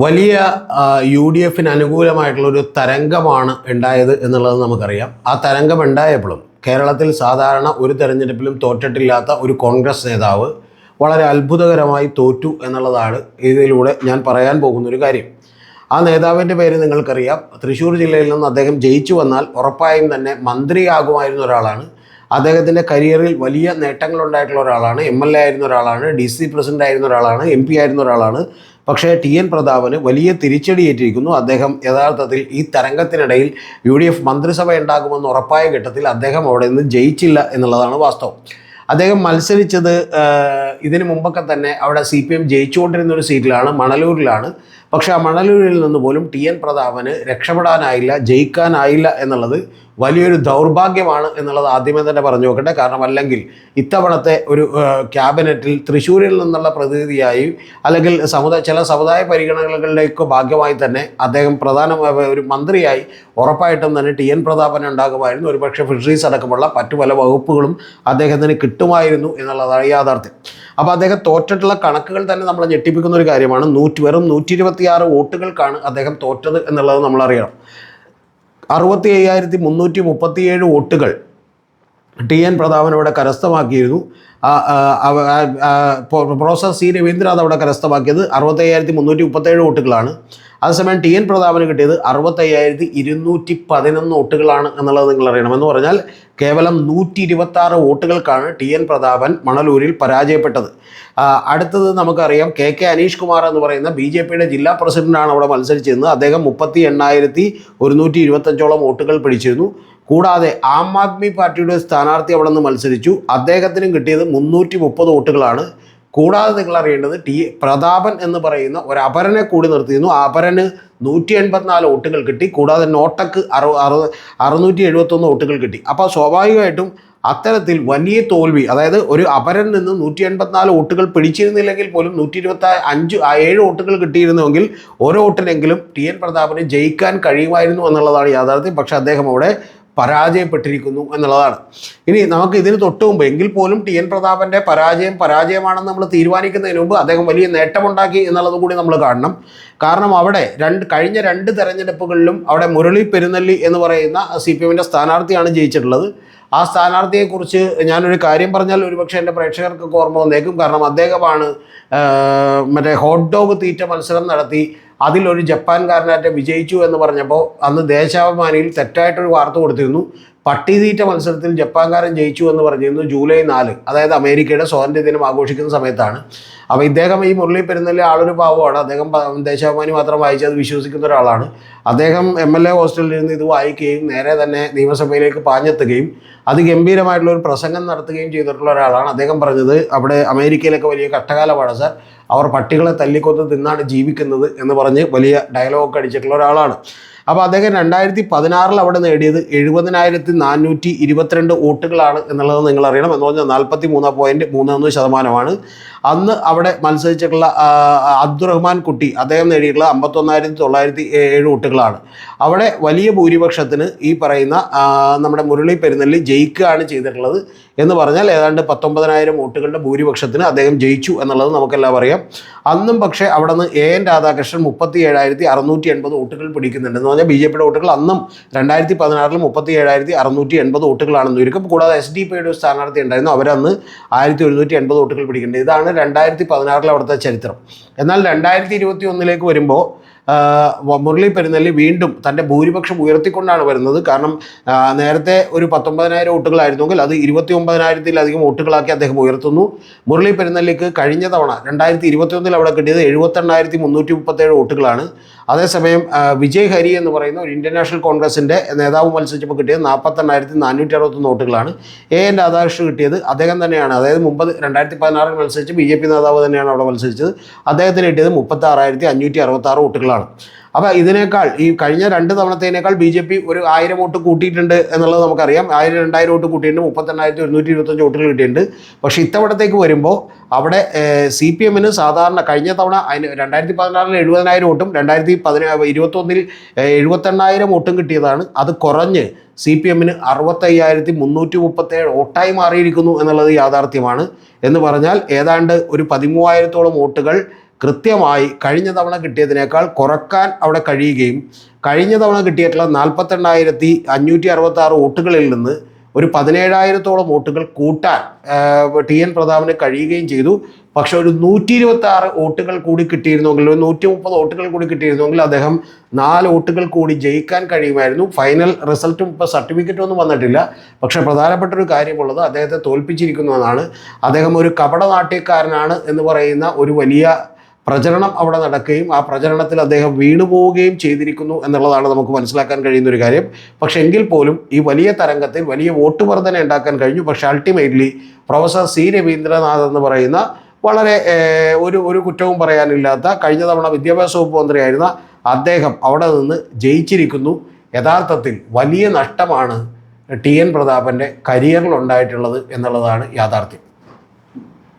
വലിയ UDFന് അനുകൂലമായിട്ടുള്ളൊരു തരംഗമാണ് ഉണ്ടായത് എന്നുള്ളത് നമുക്കറിയാം. ആ തരംഗം ഉണ്ടായപ്പോഴും കേരളത്തിൽ സാധാരണ ഒരു തെരഞ്ഞെടുപ്പിലും തോറ്റിട്ടില്ലാത്ത ഒരു കോൺഗ്രസ് നേതാവ് വളരെ അത്ഭുതകരമായി തോറ്റു എന്നുള്ളതാണ് ഇതിലൂടെ ഞാൻ പറയാൻ പോകുന്നൊരു കാര്യം. ആ നേതാവിൻ്റെ പേര് നിങ്ങൾക്കറിയാം. തൃശ്ശൂർ ജില്ലയിൽ നിന്ന് അദ്ദേഹം ജയിച്ചു വന്നാൽ ഉറപ്പായും തന്നെ മന്ത്രിയാകുമായിരുന്ന ഒരാളാണ്. അദ്ദേഹത്തിൻ്റെ കരിയറിൽ വലിയ നേട്ടങ്ങളുണ്ടായിട്ടുള്ള ഒരാളാണ്. MLA ആയിരുന്ന ഒരാളാണ്, DC പ്രസിഡൻ്റ് ആയിരുന്ന ഒരാളാണ്, MP ആയിരുന്ന ഒരാളാണ്. പക്ഷേ TN പ്രതാപന് വലിയ തിരിച്ചടിയേറ്റിരിക്കുന്നു. അദ്ദേഹം യഥാർത്ഥത്തിൽ ഈ തരംഗത്തിനിടയിൽ UDF മന്ത്രിസഭ ഉണ്ടാകുമെന്ന് ഉറപ്പായ ഘട്ടത്തിൽ അദ്ദേഹം അവിടെ നിന്ന് ജയിച്ചില്ല എന്നുള്ളതാണ് വാസ്തവം. അദ്ദേഹം മത്സരിച്ചത് ഇതിനു മുമ്പൊക്കെ തന്നെ അവിടെ CPM ജയിച്ചുകൊണ്ടിരുന്ന ഒരു സീറ്റിലാണ്, മണലൂരിലാണ്. പക്ഷേ ആ മണലൂരിൽ നിന്ന് പോലും TN പ്രതാപന് രക്ഷപ്പെടാനായില്ല, ജയിക്കാനായില്ല എന്നുള്ളത് വലിയൊരു ദൗർഭാഗ്യമാണ് എന്നുള്ളത് ആദ്യമേ തന്നെ പറഞ്ഞു നോക്കട്ടെ. കാരണം അല്ലെങ്കിൽ ഇത്തവണത്തെ ഒരു ക്യാബിനറ്റിൽ തൃശ്ശൂരിൽ നിന്നുള്ള പ്രതിനിധിയായി അല്ലെങ്കിൽ ചില സമുദായ പരിഗണനകളുടെയൊക്കെ ഭാഗ്യമായി തന്നെ അദ്ദേഹം ഒരു മന്ത്രിയായി ഉറപ്പായിട്ടും തന്നെ TN പ്രതാപന് ഉണ്ടാകുമായിരുന്നു. ഒരുപക്ഷെ ഫിഷറീസ് അടക്കമുള്ള മറ്റു പല വകുപ്പുകളും അദ്ദേഹത്തിന് കിട്ടുമായിരുന്നു എന്നുള്ളതാണ് യാഥാർത്ഥ്യം. അപ്പോൾ അദ്ദേഹം തോറ്റിട്ടുള്ള കണക്കുകൾ തന്നെ നമ്മളെ ഞെട്ടിപ്പിക്കുന്ന ഒരു കാര്യമാണ്. വെറും 126 വോട്ടുകൾക്കാണ് അദ്ദേഹം തോറ്റത് എന്നുള്ളത് നമ്മളറിയണം. 65,337 വോട്ടുകൾ TN പ്രതാപൻ അവിടെ കരസ്ഥമാക്കിയിരുന്നു. പ്രൊഫസർ C രവീന്ദ്രനാഥ് അവിടെ കരസ്ഥമാക്കിയത് 65,337 വോട്ടുകളാണ്. അതേസമയം TN പ്രതാപന് കിട്ടിയത് 65,211 വോട്ടുകളാണ് എന്നുള്ളത് നിങ്ങൾ അറിയണം. എന്ന് പറഞ്ഞാൽ കേവലം 126 വോട്ടുകൾക്കാണ് TN പ്രതാപൻ മണലൂരിൽ പരാജയപ്പെട്ടത്. അടുത്തത് നമുക്കറിയാം, KK അനീഷ് കുമാർ എന്ന് പറയുന്ന BJPയുടെ ജില്ലാ പ്രസിഡന്റാണ് അവിടെ മത്സരിച്ചിരുന്നത്. അദ്ദേഹം 38,125 വോട്ടുകൾ പിടിച്ചിരുന്നു. കൂടാതെ ആം ആദ്മി പാർട്ടിയുടെ സ്ഥാനാർത്ഥി അവിടെ നിന്ന് മത്സരിച്ചു. അദ്ദേഹത്തിനും കിട്ടിയത് 330 വോട്ടുകളാണ്. കൂടാതെ നിങ്ങൾ അറിയേണ്ടത് പ്രതാപൻ എന്ന് പറയുന്ന ഒരു അപരനെ കൂടി നിർത്തിയിരുന്നു. ആ അപരന് 184 വോട്ടുകൾ കിട്ടി. കൂടാതെ നോട്ടക്ക് 671 വോട്ടുകൾ കിട്ടി. അപ്പോൾ സ്വാഭാവികമായിട്ടും അത്തരത്തിൽ വലിയ തോൽവി, അതായത് ഒരു അപരൻ നിന്ന് 184 വോട്ടുകൾ പിടിച്ചിരുന്നില്ലെങ്കിൽ പോലും 125 വോട്ടുകൾ കിട്ടിയിരുന്നുവെങ്കിൽ ഓരോ വോട്ടിനെങ്കിലും TN പ്രതാപന് ജയിക്കാൻ കഴിയുമായിരുന്നു എന്നുള്ളതാണ് യാഥാർത്ഥ്യം. പക്ഷേ അദ്ദേഹം അവിടെ പരാജയപ്പെട്ടിരിക്കുന്നു എന്നുള്ളതാണ്. ഇനി നമുക്ക് ഇതിന് തൊട്ട് മുമ്പ് എങ്കിൽ പോലും TN പ്രതാപൻ്റെ പരാജയമാണെന്ന് നമ്മൾ തീരുമാനിക്കുന്നതിന് മുമ്പ് അദ്ദേഹം വലിയ നേട്ടമുണ്ടാക്കി എന്നുള്ളത് കൂടി നമ്മൾ കാണണം. കാരണം അവിടെ കഴിഞ്ഞ 2 തെരഞ്ഞെടുപ്പുകളിലും അവിടെ മുരളി പെരുന്നെല്ലി എന്ന് പറയുന്ന CPMൻ്റെ സ്ഥാനാർത്ഥിയാണ് ജയിച്ചിട്ടുള്ളത്. ആ സ്ഥാനാർത്ഥിയെക്കുറിച്ച് ഞാനൊരു കാര്യം പറഞ്ഞാൽ ഒരുപക്ഷെ എൻ്റെ പ്രേക്ഷകർക്കൊക്കെ ഓർമ്മ വന്നേക്കും. കാരണം അദ്ദേഹമാണ് മറ്റേ ഹോട്ട് ഡോഗ് തീറ്റ മത്സരം നടത്തി അതിലൊരു ജപ്പാൻകാരനായിട്ട് വിജയിച്ചു എന്ന് പറഞ്ഞപ്പോൾ അന്ന് ദേശാഭിമാനിയിൽ തെറ്റായിട്ടൊരു വാർത്ത കൊടുത്തിരുന്നു. പട്ടിതീറ്റ മത്സരത്തിൽ ജപ്പാൻകാരൻ ജയിച്ചു എന്ന് പറഞ്ഞിരുന്നു ജൂലൈ 4, അതായത് അമേരിക്കയുടെ സ്വാതന്ത്ര്യദിനം ആഘോഷിക്കുന്ന സമയത്താണ്. അപ്പോൾ ഇദ്ദേഹം ഈ മുരളി പെരുന്നെല്ലി ആളൊരു പാവമാണ്. അദ്ദേഹം ദേശാഭിമാനി മാത്രം വായിച്ച് അത് വിശ്വസിക്കുന്ന ഒരാളാണ്. അദ്ദേഹം MLA ഹോസ്റ്റലിൽ ഇരുന്ന് ഇത് വായിക്കുകയും നേരെ തന്നെ നിയമസഭയിലേക്ക് പാഞ്ഞെത്തുകയും അതിഗംഭീരമായിട്ടുള്ള ഒരു പ്രസംഗം നടത്തുകയും ചെയ്തിട്ടുള്ള ഒരാളാണ്. അദ്ദേഹം പറഞ്ഞത് അവിടെ അമേരിക്കയിലൊക്കെ വലിയ കഷ്ടകാലമാണ് സാർ, അവർ പട്ടികളെ തല്ലിക്കൊന്ന് തിന്നാണ് ജീവിക്കുന്നത് എന്ന് പറഞ്ഞ് വലിയ ഡയലോഗ് അടിച്ചിട്ടുള്ള ഒരാളാണ്. അപ്പോൾ അദ്ദേഹം 2016 അവിടെ നേടിയത് 70,422 വോട്ടുകളാണ് എന്നുള്ളത് നിങ്ങൾ അറിയണം. എന്ന് പറഞ്ഞാൽ 43.31%. അന്ന് അവിടെ മത്സരിച്ചിട്ടുള്ള അബ്ദുറഹ്മാൻ കുട്ടി അദ്ദേഹം നേടിയിട്ടുള്ള 51,907 വോട്ടുകളാണ്. അവിടെ വലിയ ഭൂരിപക്ഷത്തിന് ഈ പറയുന്ന നമ്മുടെ മുരളി പെരുന്നെല്ലി ജയിക്കുകയാണ് ചെയ്തിട്ടുള്ളത്. എന്ന് പറഞ്ഞാൽ ഏതാണ്ട് 19,000 വോട്ടുകളുടെ ഭൂരിപക്ഷത്തിന് അദ്ദേഹം ജയിച്ചു എന്നുള്ളത് നമുക്കെല്ലാം അറിയാം. അന്നും പക്ഷേ അവിടെ നിന്ന് AN രാധാകൃഷ്ണൻ 37,680 വോട്ടുകൾ പിടിക്കുന്നുണ്ട്. എന്ന് പറഞ്ഞാൽ BJPയുടെ വോട്ടുകൾ അന്നും 2016 37,680 വോട്ടുകളാണെന്ന് ചുരുക്കം. കൂടാതെ SDP ഒരു സ്ഥാനാർത്ഥി ഉണ്ടായിരുന്നു, അവരന്ന് 1,180 വോട്ടുകൾ പിടിക്കുന്നുണ്ട്. ഇതാണ് 2016 അവിടുത്തെ ചരിത്രം. എന്നാൽ 2021 വരുമ്പോൾ മുരളി പെരുന്നെല്ലി വീണ്ടും തൻ്റെ ഭൂരിപക്ഷം ഉയർത്തിക്കൊണ്ടാണ് വരുന്നത്. കാരണം നേരത്തെ ഒരു 19,000 വോട്ടുകളായിരുന്നെങ്കിൽ അത് 29,000-ലധികം വോട്ടുകളാക്കി അദ്ദേഹം ഉയർത്തുന്നു. മുരളി പെരുന്നെല്ലിക്ക് കഴിഞ്ഞ തവണ 2021 അവിടെ കിട്ടിയത് 78,337 വോട്ടുകളാണ്. അതേസമയം വിജയ് ഹരി എന്ന് പറയുന്ന ഒരു ഇന്ത്യൻ കോൺഗ്രസിൻ്റെ നേതാവ് മത്സരിച്ചപ്പോൾ കിട്ടിയത് 48,461 വോട്ടുകളാണ്. AN രാധാകൃഷ്ണൻ കിട്ടിയത് അദ്ദേഹം തന്നെയാണ്, അതായത് മുമ്പ് 2016 മത്സരിച്ച് BJP നേതാവ് തന്നെയാണ് അവിടെ മത്സരിച്ചത്. അദ്ദേഹത്തിന് കിട്ടിയത് 36,566 വോട്ടുകളാണ്. അപ്പോൾ ഇതിനേക്കാൾ ഈ കഴിഞ്ഞ 2 തവണത്തേനേക്കാൾ BJP ഒരു 1000 വോട്ട് കൂട്ടിയിട്ടുണ്ട് എന്നുള്ളത് നമുക്കറിയാം. 1000-2000 വോട്ട് കൂട്ടിയിട്ടുണ്ട്, 38,125 വോട്ടുകൾ കിട്ടിയിട്ടുണ്ട്. പക്ഷേ ഇത്തവണത്തേക്ക് വരുമ്പോൾ അവിടെ CPMന് സാധാരണ കഴിഞ്ഞ തവണ 2016 70,000 വോട്ടും 2021 78,000 വോട്ടും കിട്ടിയതാണ്. അത് കുറഞ്ഞ് CPMന് 65,337 വോട്ടായി മാറിയിരിക്കുന്നു എന്നുള്ളത് യാഥാർത്ഥ്യമാണ്. എന്ന് പറഞ്ഞാൽ ഏതാണ്ട് ഒരു 13,000-ഓളം വോട്ടുകൾ കൃത്യമായി കഴിഞ്ഞ തവണ കിട്ടിയതിനേക്കാൾ കുറക്കാൻ അവിടെ കഴിയുകയും കഴിഞ്ഞ തവണ കിട്ടിയിട്ടുള്ള 48,566 വോട്ടുകളിൽ നിന്ന് ഒരു 17,000-ഓളം വോട്ടുകൾ കൂട്ടാൻ ടി എൻ പ്രതാപന് കഴിയുകയും ചെയ്തു. പക്ഷെ ഒരു 126 വോട്ടുകൾ കൂടി കിട്ടിയിരുന്നെങ്കിൽ, ഒരു 130 വോട്ടുകൾ കൂടി കിട്ടിയിരുന്നെങ്കിൽ അദ്ദേഹം 4 വോട്ടുകൾ കൂടി ജയിക്കാൻ കഴിയുമായിരുന്നു. ഫൈനൽ റിസൾട്ടും ഇപ്പോൾ സർട്ടിഫിക്കറ്റും ഒന്നും വന്നിട്ടില്ല. പക്ഷേ പ്രധാനപ്പെട്ട ഒരു കാര്യമുള്ളത് അദ്ദേഹത്തെ തോൽപ്പിച്ചിരിക്കുന്നു എന്നാണ്. അദ്ദേഹം ഒരു കപടനാട്യക്കാരനാണ് എന്ന് പറയുന്ന ഒരു വലിയ പ്രചരണം അവിടെ നടക്കുകയും ആ പ്രചരണത്തിൽ അദ്ദേഹം വീണുപോവുകയും ചെയ്തിരിക്കുന്നു എന്നുള്ളതാണ് നമുക്ക് മനസ്സിലാക്കാൻ കഴിയുന്ന ഒരു കാര്യം. പക്ഷെ എങ്കിൽ പോലും ഈ വലിയ തരംഗത്തിൽ വലിയ വോട്ട് വർധന ഉണ്ടാക്കാൻ കഴിഞ്ഞു. പക്ഷേ അൾട്ടിമേറ്റ്ലി പ്രൊഫസർ സി രവീന്ദ്രനാഥ് എന്ന് പറയുന്ന വളരെ ഒരു കുറ്റവും പറയാനില്ലാത്ത കഴിഞ്ഞ തവണ വിദ്യാഭ്യാസ വകുപ്പ് മന്ത്രിയായിരുന്ന അദ്ദേഹം അവിടെ നിന്ന് ജയിച്ചിരിക്കുന്നു. യഥാർത്ഥത്തിൽ വലിയ നഷ്ടമാണ് ടി എൻ പ്രതാപൻ്റെ കരിയറിൽ ഉണ്ടായിട്ടുള്ളത് എന്നുള്ളതാണ് യാഥാർത്ഥ്യം.